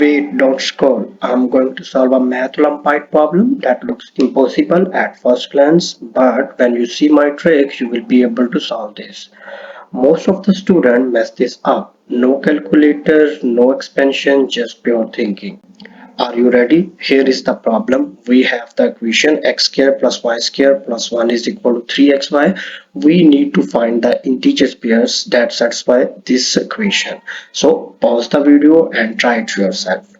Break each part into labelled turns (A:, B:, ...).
A: Wait, don't scroll. I'm going to solve a math Olympiad problem that looks impossible at first glance, but when you see my tricks, you will be able to solve this. Most of the students mess this up. No calculators, no expansion, just pure thinking. Are you ready? Here is the problem. We have the equation x square plus y square plus 1 is equal to 3xy. We need to find the integer pairs that satisfy this equation. So pause the video and try it yourself.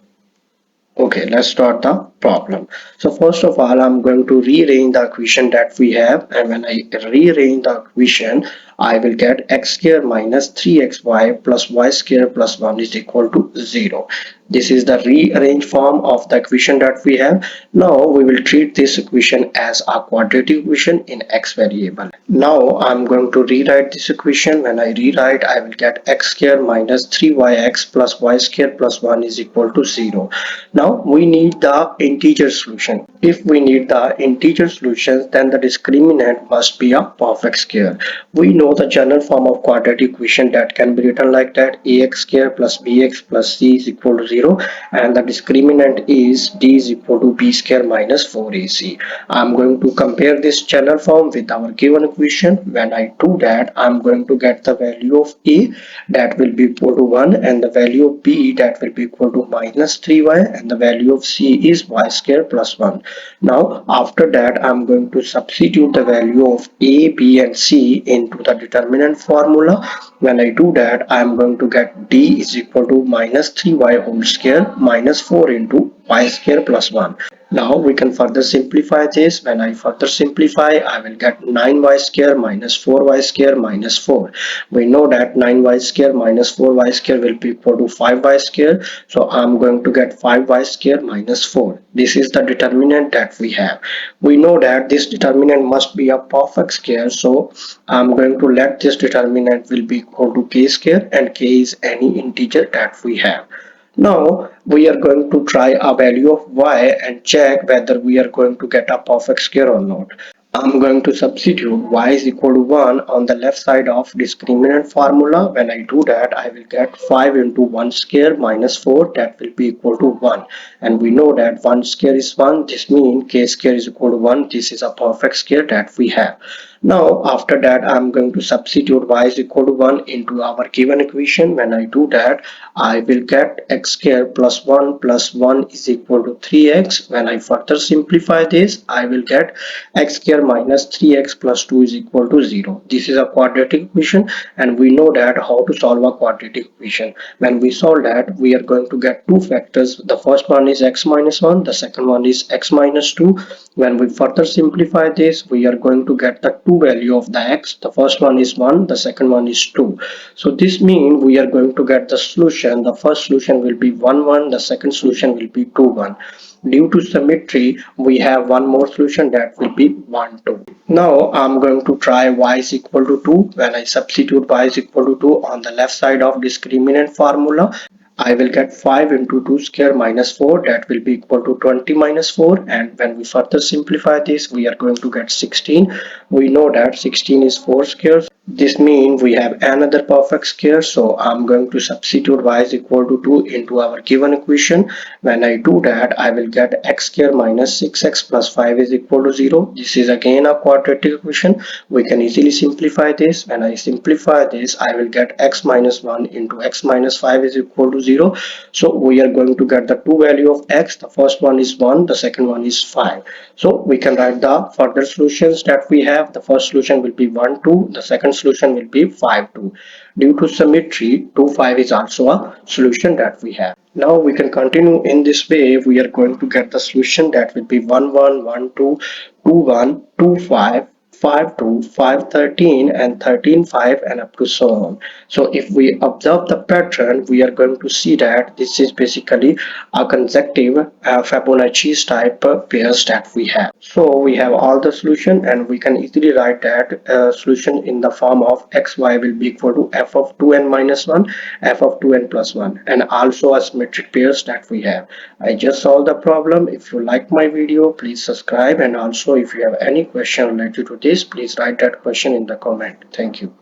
A: Okay, let's start the problem. So first of all, I'm going to rearrange the equation that we have, and when I rearrange the equation, I will get x square minus 3xy plus y square plus 1 is equal to 0. This is the rearranged form of the equation that we have. Now we will treat this equation as a quadratic equation in x variable. Now I'm going to rewrite this equation. When I rewrite, I will get x square minus 3yx plus y square plus 1 is equal to 0. Now we need the integer solution. If we need the integer solution, then the discriminant must be a perfect square. We know the general form of quadratic equation that can be written like that: ax square plus bx plus c is equal to 0, and the discriminant is d is equal to b square minus 4ac. I'm going to compare this general form with our given equation. When I do that, I'm going to get the value of a that will be equal to 1, and the value of b that will be equal to minus 3y, and the value of c is y square plus 1. Now after that, I'm going to substitute the value of a, b and c into the determinant formula. When I do that, I'm going to get d is equal to minus 3y whole square minus 4 into y square plus 1. Now we can further simplify this. When I further simplify, I will get 9y square minus 4y square minus 4. We know that 9y square minus 4y square will be equal to 5y square. So I'm going to get 5y square minus 4. This is the determinant that we have. We know that this determinant must be a perfect square. So I'm going to let this determinant will be equal to k square, and k is any integer that we have. Now we are going to try a value of y and check whether we are going to get a perfect square or not. I'm going to substitute y is equal to 1 on the left side of discriminant formula. When I do that, I will get 5 into 1 square minus 4, that will be equal to 1. And we know that 1 square is 1. This means k square is equal to 1. This is a perfect square that we have. Now after that, I'm going to substitute y is equal to 1 into our given equation. When I do that, I will get x square plus 1 is equal to 3x. When I further simplify this, I will get x square minus 3x plus 2 is equal to 0. This is a quadratic equation, and we know that how to solve a quadratic equation. When we solve that, we are going to get two factors. The first one is x minus 1, the second one is x minus 2. When we further simplify this, we are going to get the two value of the x. The first one is 1, the second one is 2. So this means we are going to get the solution. The first solution will be 1 1, the second solution will be 2 1. Due to symmetry, we have one more solution that will be 1 2. Now I'm going to try y is equal to 2. When I substitute y is equal to 2 on the left side of discriminant formula, I will get 5 into 2 square minus 4, that will be equal to 20 minus 4, and when we further simplify this, we are going to get 16. We know that 16 is 4 squares. This means we have another perfect square, so I'm going to substitute y is equal to 2 into our given equation. When I do that, I will get x square minus 6x plus 5 is equal to 0. This is again a quadratic equation. We can easily simplify this. When I simplify this, I will get x minus 1 into x minus 5 is equal to 0. So we are going to get the two value of x. The first one is 1, the second one is 5. So we can write the further solutions that we have. The first solution will be 1 2, the second solution will be 5 2. Due to symmetry, 2 5 is also a solution that we have. Now we can continue in this way. We are going to get the solution that will be 1 1 1 2 2 1 2 5 5 2 5 13 and 13 5 and up to so on. So if we observe the pattern, we are going to see that this is basically a consecutive Fibonacci's type pairs that we have. So we have all the solution, and we can easily write that solution in the form of xy will be equal to f of 2n minus 1, f of 2n plus 1, and also a symmetric pairs that we have. I just solved the problem. If you like my video, please subscribe, and also if you have any question related to this, please write that question in the comment. Thank you.